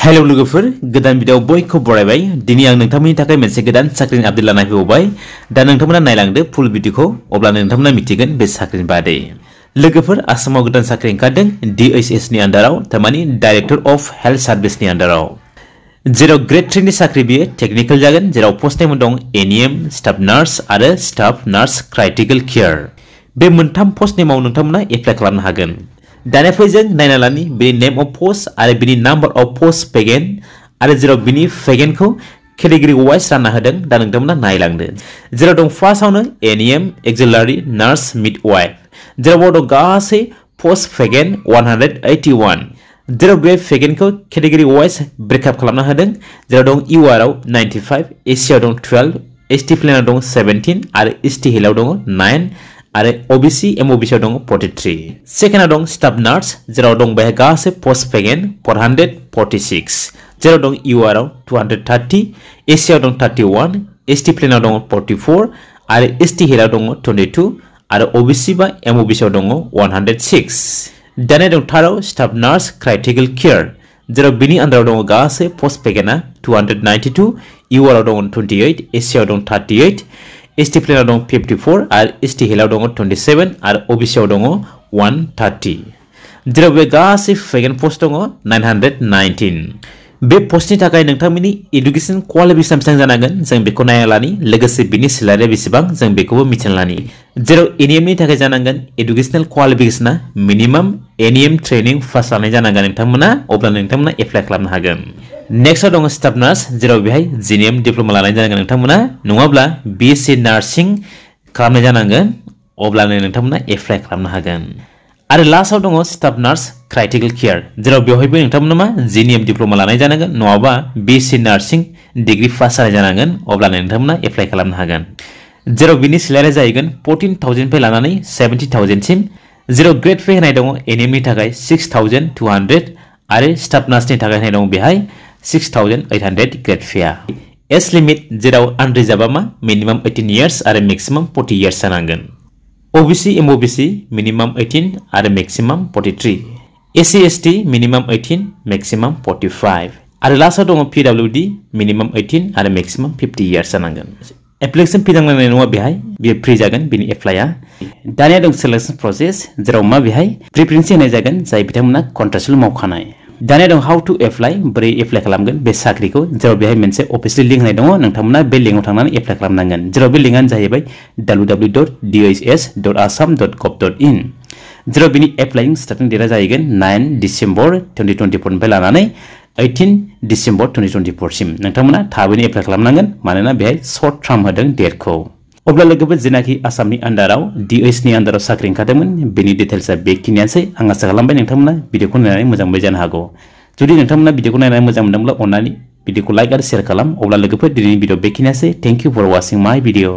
hello लोगोफोर गोदान video बयखौ बरायबाय दिनै आं नोंथांमोननि थाखाय मोनसे गोदान साख्रिनि आपडेट लाना फैबावबाय दा नोंथांमोना नायलांदो फुल भिडिअखौ अब्लानो नोंथांमोना मिथिगोन बे साख्रिनि बादै लोगोफोर आसामाव गोदान साख्रि ओंखारदों DHS नि आन्डाराव थारमानि डाइरेक्टर अफ हेल्थ सार्भिसनि आन्डाराव जेराव ग्रेड 3 नि साख्रि बियो टेक्निकल जागोन जेराव पोस्ट नेम दं एनईएम स्टाफ नार्स आरो स्टाफ नार्स क्राइटिकल केयार बे मोनथाम पोस्ट नेमाव नोंथांमोना एप्लाइ खालामनो हागोन दानिया फै जों नायना लानि बिनि नेम अफ पोस्ट आरो बिनि नाम्बार अफ पोस्ट पेगेन आरो जेराव बिनि पेगेनखौ केटेगरि वाइज रानना होदों दा नोंथांमोना नायलांदो जेराव दं फार्स्टआवनो एनईएम एक्सिलारि नार्स मिडवाइफ जेराव दं गासै पोस्ट पेगेन 181 जेराव बे पेगेनखौ केटेगरि वाइज ब्रेकआप खालामना होदों जेराव दं यूआर आव 95 एससी आव दं 12 एसटी प्लेनाव दं 17 आरो एसटी हिलाव दं 9 आरो ओबीसी एमओबीसी दं 43 सेकेन्डआव दं स्टाफ नार्स जेराव दं बेहाय गासै पोस्ट पेगेन 446 जेराव दं यूआर आव 230 एससी आव दं 31 एसटी प्लेनाव दं 44 आरो एसटी हिलाव दं 22 आरो ओबीसी बा एमओबीसी दं 106 दानिया दं थाराव स्टाफ नार्स क्राइटिकल केयार जेराव बिनि आन्डाराव दं गासै पोस्ट पेगेना 292 यूआर आव दं 28 एससी आव दं 38 एसटी प्लेनाव दं 54 आरो एसटी हिलाव दं 27 आरो ओबीसी आव दं 130 जेराव बे गासै पेगेन पोस्ट दं 919 बे पोस्टनि थाखाय नोंथांमोननि एडुकेशन क्वालिफिकेसन बेसेबां जानांगोन जों बेखौ नायना लानि लोगोसे बिनि सेलारिया बेसेबां जों बेखौबो मिथिना लानि जेराव एनईएम नि थाखाय जानांगोन एडुकेशनल क्वालिफिकेसना मिनिमाम एनईएम ट्रेनिं पास जानाय जानांगोन नोंथांमोना अब्ला नोंथांमोना एप्लाइ खालामनो हागोन नेक्स्ट दं स्टाफ नार्स जेराव बेहाय जीएनएम डिप्लोमा लानाय जानांगोन नोंथांमोना नङाब्ला बीएससी नार्सिं खालामनाय जानांगोन अब्लानो नोंथांमोना एप्लाइ खालामनो हागोन आरो लास्टआव दं स्टाफ नार्स क्राइटिकल केयार जेराव बेवहायबो नोंथांमोना मा जीएनएम डिप्लोमा लानाय जानांगोन नङाबा बीएससी नार्सिं डिग्री पास जानाय जानांगोन अब्लानो नोंथांमोना एप्लाइ खालामनो हागोन जेराव बिनि सेलारिया जाहैगोन 14000 निफ्राय लानानै 70000 सिम जेराव ग्रेड पे होनाय दं एनईएम नि थाखाय 6200 आरो स्टाफ नार्सनि थाखाय होनाय दं बेहाय 6800 ग्रेड पेआ एज लिमिट जेराव आनरिजार्भा मा मिनिमाम 18 इयार्स आरो मैक्सिमाम 40 इयार्स जानांगोन ओबीसी एमओबीसी मिनिमाम 18 आरो maximum 43 SC ST minimum 18 maximum 45 आरो लास्टआव दं पीडब्ल्यूडी मिनिमाम 18 आरो मैक्सिमाम 50 इयार्स जानांगोन एप्लिकेशन फी नांलायनाय नङा बेहाय बेयो फ्री जागोन बिनि एप्लाइआ दानिया दं सिलेक्शन प्रसेस जेराव मा बेहाय प्रिफरेन्स होनाय जागोन जाय बिथांमोना कन्ट्राक्चुअल मावखानाय दानिया दं हाउ टू एप्लाइ बोरै एप्लाइ खालामगोन बे साख्रिखौ जेराव बेहाय मोनसे अफिसियेल लिंक होनाय दङ नोंथांमोना बे लिंकआव थांनानै एप्लाइ खालामनांगोन जेराव बे लिंकआनो जाहैबाय www.dhs.assam.gov.in जेराव बिनि एप्लाइं स्टार्टिं डेटआ जाहैगोन 9 डिसेम्बर 2024 निफ्राय लानानै 18 डिसेम्बर 2024 सिम नोंथांमोना थाबैनो एप्लाइ खालामनांगोन मानोना बेहाय सर्ट टार्म होदों डेटखौ अब्ला लोगोफोर जेनाखि आसामनि आन्डाराव DHS नि आन्डाराव साख्रि ओंखारदोंमोन बेनि डिटेल्सआ बेखिनियानोसै आं आसा खालामबाय नोंथांमोना भिडिअखौ नायनानै मोजां मोनबाय जानो हागौ जुदि नोंथांमोना भिडिअखौ नायनानै मोजां मोनदोंब्ला अन्नानै भिडिअखौ लाइक आरो शेयार खालाम अब्ला लोगोफोर दिनैनि भिडिअ बेखिनियानोसै thank you for वाचिं my video